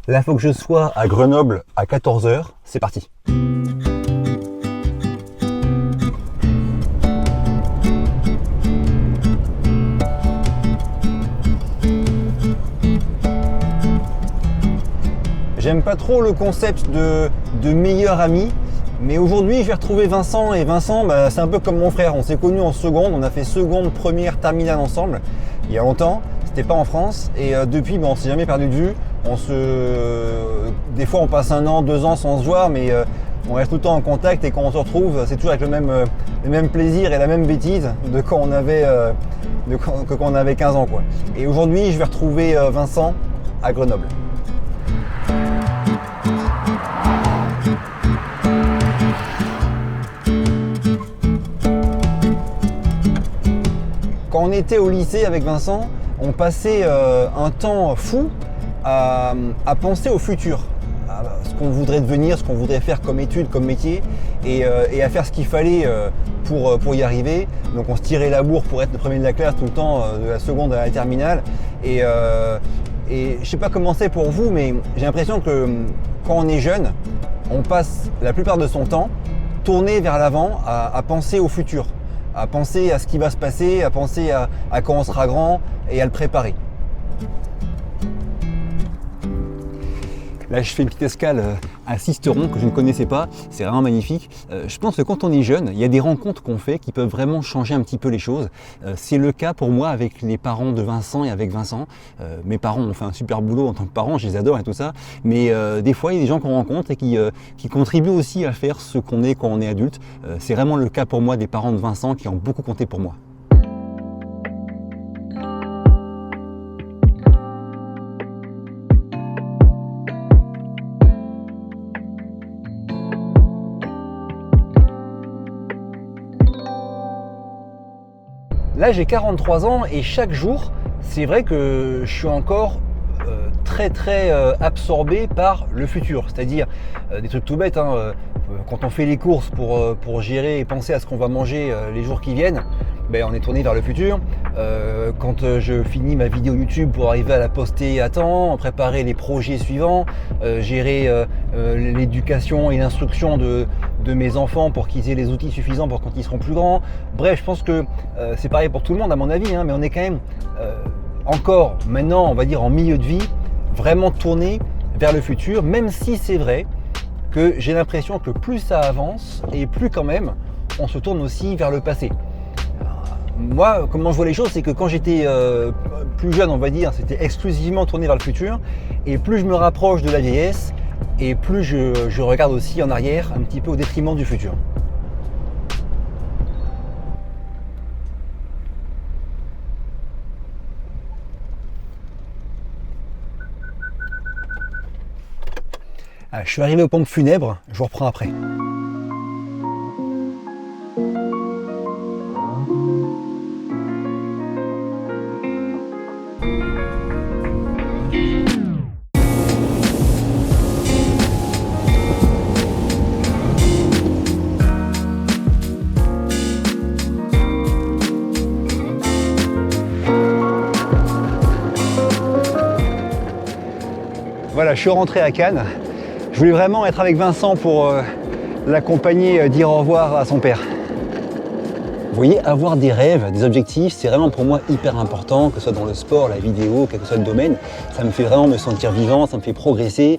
Là, il faut que je sois à Grenoble à 14 h. C'est parti. J'aime pas trop le concept de meilleur ami, mais aujourd'hui je vais retrouver Vincent, et Vincent c'est un peu comme mon frère, on s'est connus en seconde, on a fait seconde, première, terminale ensemble, il y a longtemps, c'était pas en France, et depuis on s'est jamais perdu de vue, des fois on passe 1 an, 2 ans sans se voir, mais on reste tout le temps en contact, et quand on se retrouve c'est toujours avec le même plaisir et la même bêtise de quand on avait, quand on avait 15 ans quoi. Et aujourd'hui je vais retrouver Vincent à Grenoble. Quand on était au lycée avec Vincent, on passait un temps fou à penser au futur, à ce qu'on voudrait devenir, ce qu'on voudrait faire comme études, comme métier, et à faire ce qu'il fallait pour y arriver. Donc on se tirait la bourre pour être le premier de la classe tout le temps, de la seconde à la terminale. Et je sais pas comment c'est pour vous, mais j'ai l'impression que quand on est jeune, on passe la plupart de son temps tourné vers l'avant, à penser au futur, à penser à ce qui va se passer, à penser à quand on sera grand et à le préparer. Là, je fais une petite escale à Sisteron que je ne connaissais pas, c'est vraiment magnifique. Je pense que quand on est jeune, il y a des rencontres qu'on fait qui peuvent vraiment changer un petit peu les choses. C'est le cas pour moi avec les parents de Vincent et avec Vincent. Mes parents ont fait un super boulot en tant que parents, je les adore et tout ça, mais des fois il y a des gens qu'on rencontre et qui contribuent aussi à faire ce qu'on est quand on est adulte. C'est vraiment le cas pour moi des parents de Vincent qui ont beaucoup compté pour moi. Là, j'ai 43 ans et chaque jour, c'est vrai que je suis encore très absorbé par le futur. C'est-à-dire des trucs tout bêtes, hein, quand on fait les courses pour gérer et penser à ce qu'on va manger les jours qui viennent, on est tourné vers le futur. Quand je finis ma vidéo YouTube pour arriver à la poster à temps, préparer les projets suivants, gérer l'éducation et l'instruction de mes enfants pour qu'ils aient les outils suffisants pour quand ils seront plus grands. Bref, je pense que c'est pareil pour tout le monde à mon avis, hein, mais on est quand même encore maintenant, on va dire en milieu de vie, vraiment tourné vers le futur, même si c'est vrai que j'ai l'impression que plus ça avance et plus quand même on se tourne aussi vers le passé. Moi, comment je vois les choses, c'est que quand j'étais plus jeune, on va dire, c'était exclusivement tourné vers le futur, et plus je me rapproche de la vieillesse, et plus je regarde aussi en arrière, un petit peu au détriment du futur. Je suis arrivé aux pompes funèbres, je vous reprends après. Voilà, je suis rentré à Cannes. Je voulais vraiment être avec Vincent pour l'accompagner, dire au revoir à son père. Vous voyez, avoir des rêves, des objectifs, c'est vraiment pour moi hyper important, que ce soit dans le sport, la vidéo, quel que soit le domaine. Ça me fait vraiment me sentir vivant, ça me fait progresser.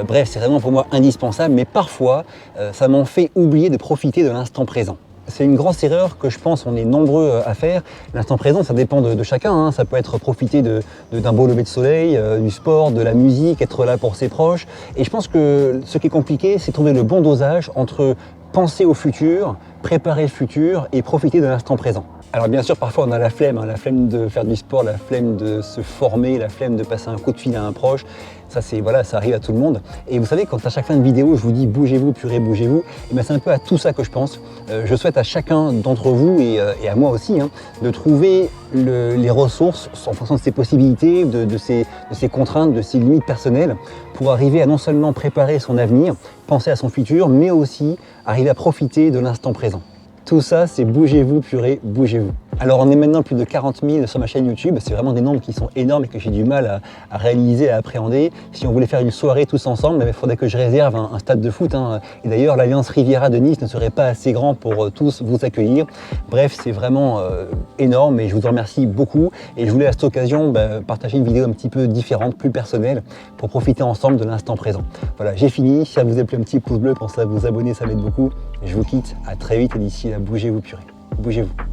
Bref, c'est vraiment pour moi indispensable, mais parfois, ça m'en fait oublier de profiter de l'instant présent. C'est une grosse erreur que je pense on est nombreux à faire. L'instant présent, ça dépend de chacun, hein. Ça peut être profiter d'un beau lever de soleil, du sport, de la musique, être là pour ses proches. Et je pense que ce qui est compliqué, c'est trouver le bon dosage entre penser au futur, préparer le futur et profiter de l'instant présent. Alors bien sûr, parfois on a la flemme de faire du sport, la flemme de se former, la flemme de passer un coup de fil à un proche. Ça, ça arrive à tout le monde. Et vous savez, quand à chaque fin de vidéo, je vous dis bougez-vous, purée, bougez-vous, c'est un peu à tout ça que je pense. Je souhaite à chacun d'entre vous et à moi aussi, hein, de trouver les ressources en fonction de ses possibilités, de ses contraintes, de ses limites personnelles, pour arriver à non seulement préparer son avenir, penser à son futur, mais aussi arriver à profiter de l'instant présent. Tout ça, c'est bougez-vous, purée, bougez-vous. Alors on est maintenant plus de 40 000 sur ma chaîne YouTube, c'est vraiment des nombres qui sont énormes et que j'ai du mal à réaliser, à appréhender. Si on voulait faire une soirée tous ensemble, il faudrait que je réserve un stade de foot, hein. Et d'ailleurs l'Alliance Riviera de Nice ne serait pas assez grand pour tous vous accueillir. Bref, c'est vraiment énorme et je vous en remercie beaucoup. Et je voulais à cette occasion partager une vidéo un petit peu différente, plus personnelle, pour profiter ensemble de l'instant présent. Voilà, j'ai fini. Si ça vous a plu, un petit pouce bleu, pensez à vous abonner, ça m'aide beaucoup. Je vous quitte, à très vite et d'ici là, bougez-vous purée. Bougez-vous.